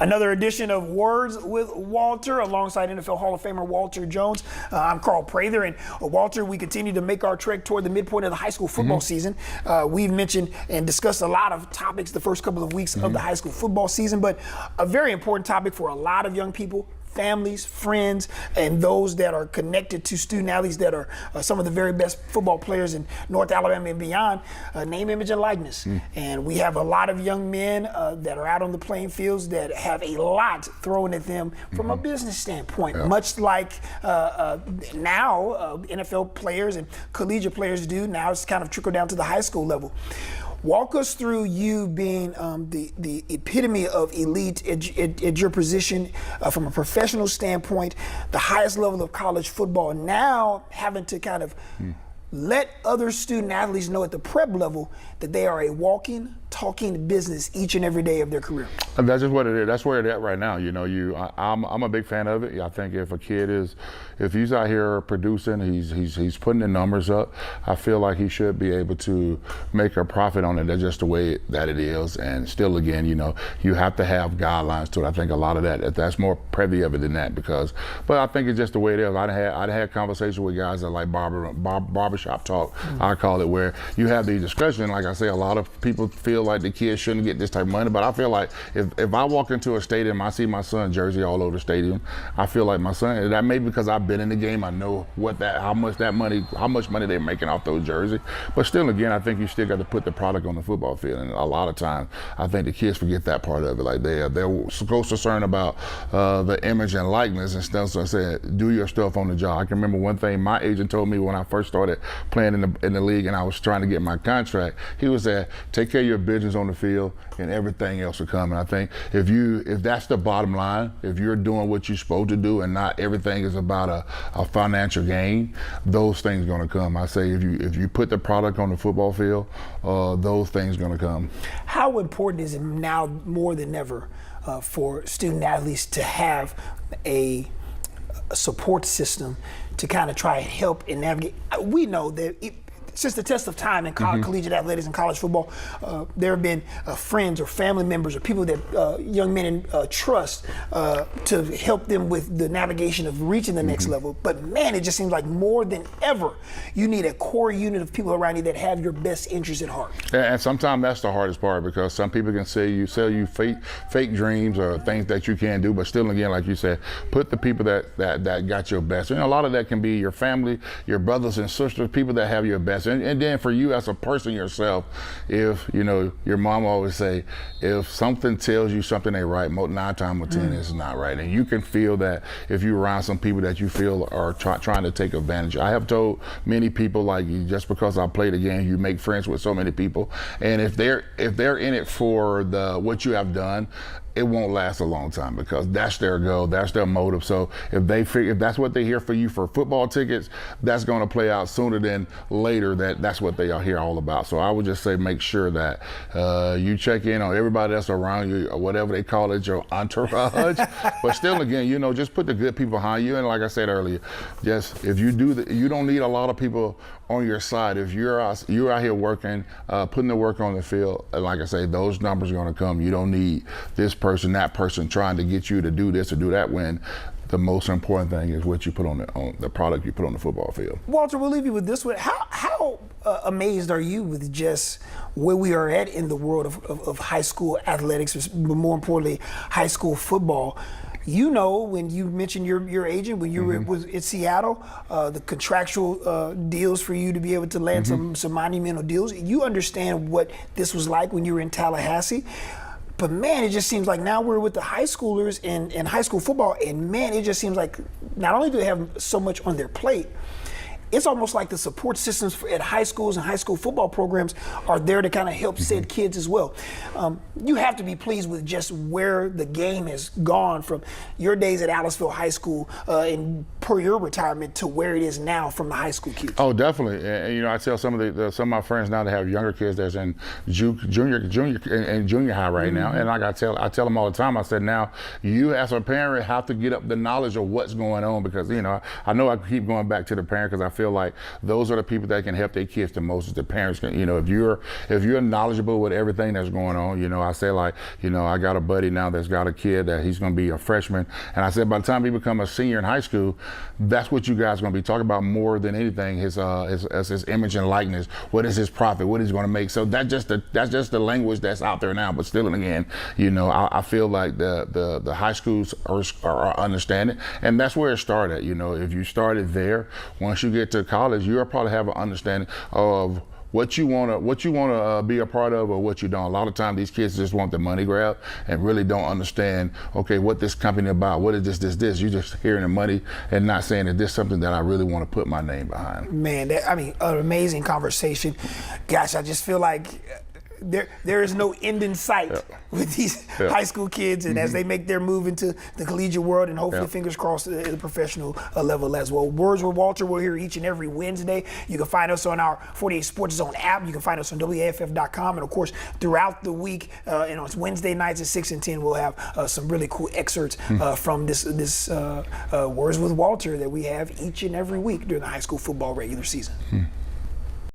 Another edition of Words with Walter alongside NFL Hall of Famer Walter Jones. I'm Carl Prather, and Walter, we continue to make our trek toward the midpoint of the high school football season. We've mentioned and discussed a lot of topics the first couple of weeks of the high school football season, but a very important topic for a lot of young people, families, friends, and those that are connected to student athletes that are some of the very best football players in North Alabama and beyond, name, image, and likeness. And we have a lot of young men that are out on the playing fields that have a lot thrown at them from a business standpoint, much like now NFL players and collegiate players do. Now it's kind of trickled down to the high school level. Walk us through you being the epitome of elite at your position from a professional standpoint, the highest level of college football, now having to kind of let other student athletes know at the prep level that they are a walking, talking business each and every day of their career. And that's just what it is. That's where it's at right now. You know, I'm a big fan of it. I think if a kid if he's out here producing, he's putting the numbers up, I feel like he should be able to make a profit on it. That's just the way that it is. And still, again, you know, you have to have guidelines to it. I think a lot of that's more privy of it than that but I think it's just the way it is. I'd had conversations with guys that like barbershop talk, I call it, where you have these discussions. Like I say, a lot of people feel like the kids shouldn't get this type of money, but I feel like if I walk into a stadium, I see my son's jersey all over the stadium, I feel like my son, that may be because I've been in the game, I know how much money they're making off those jerseys. But still, again, I think you still got to put the product on the football field, and a lot of times I think the kids forget that part of it. Like they're so concerned about the image and likeness and stuff. So I said, do your stuff on the job. I can remember one thing my agent told me when I first started playing in the league and I was trying to get my contract. He was there, take care of your business on the field and everything else will come. And I think if that's the bottom line, if you're doing what you're supposed to do and not everything is about a financial gain, those things are going to come. I say if you put the product on the football field, those things are going to come. How important is it now more than ever for student athletes to have a support system to kind of try and help and navigate? We know that since the test of time in collegiate athletics and college football, there have been friends or family members or people that young men trust to help them with the navigation of reaching the next level. But man, it just seems like more than ever, you need a core unit of people around you that have your best interests at heart. And sometimes that's the hardest part, because some people can sell you fake dreams or things that you can't do, but still, again, like you said, put the people that got your best. And a lot of that can be your family, your brothers and sisters, people that have your best. And then for you as a person yourself, if, you know, your mom always say, if something tells you something ain't right, 9 times out of 10 it's not right. And you can feel that if you're around some people that you feel are trying to take advantage. I have told many people, like, just because I play the game, you make friends with so many people. And if they're in it for what you have done, it won't last a long time, because that's their goal, that's their motive. So if that's what they hear for you for football tickets, that's going to play out sooner than later. That's what they are here all about. So I would just say, make sure that you check in on everybody that's around you, or whatever they call it, your entourage. But still, again, you know, just put the good people behind you. And like I said earlier, just if you do you don't need a lot of people on your side. If you're out here working, putting the work on the field, like I say, those numbers are going to come. You don't need this person, that person trying to get you to do this or do that, when the most important thing is what you put on the product you put on the football field. Walter, we'll leave you with this one. How amazed are you with just where we are at in the world of high school athletics, but more importantly, high school football? You know, when you mentioned your agent, when you were in Seattle, the contractual deals for you to be able to land some monumental deals, you understand what this was like when you were in Tallahassee. But man, it just seems like now we're with the high schoolers in high school football, and man, it just seems like not only do they have so much on their plate, it's almost like the support systems at high schools and high school football programs are there to kind of help said kids as well. You have to be pleased with just where the game has gone from your days at Aliceville High School and per your retirement to where it is now from the high school kids. Oh, definitely. And you know, I tell some of my friends now that have younger kids that's in junior high right now, and like I tell them all the time, I said, now you as a parent have to get up the knowledge of what's going on, because, you know, I know I keep going back to the parent, because I feel feel like those are the people that can help their kids the most. Is the parents can, you know, if you're knowledgeable with everything that's going on, you know, I say like, you know, I got a buddy now that's got a kid that he's going to be a freshman, and I said by the time he become a senior in high school, that's what you guys are going to be talking about more than anything. His image and likeness. What is his profit? What he's going to make? So that's just the language that's out there now. But still, and again, you know, I feel like the high schools are understanding, and that's where it started. You know, if you started there, once you get to college, you'll probably have an understanding of what you want to be a part of or what you don't. A lot of times these kids just want the money grab and really don't understand, okay, what this company about, what is this. You're just hearing the money and not saying that this is something that I really want to put my name behind. Man, an amazing conversation. Gosh, I just feel like there is no end in sight with these high school kids, and as they make their move into the collegiate world, and hopefully, fingers crossed, the professional level as well. Words with Walter, we're here each and every Wednesday. You can find us on our 48 Sports Zone app. You can find us on WAFF.com, and of course, throughout the week, and on Wednesday nights at 6 and 10, we'll have some really cool excerpts from this Words with Walter that we have each and every week during the high school football regular season.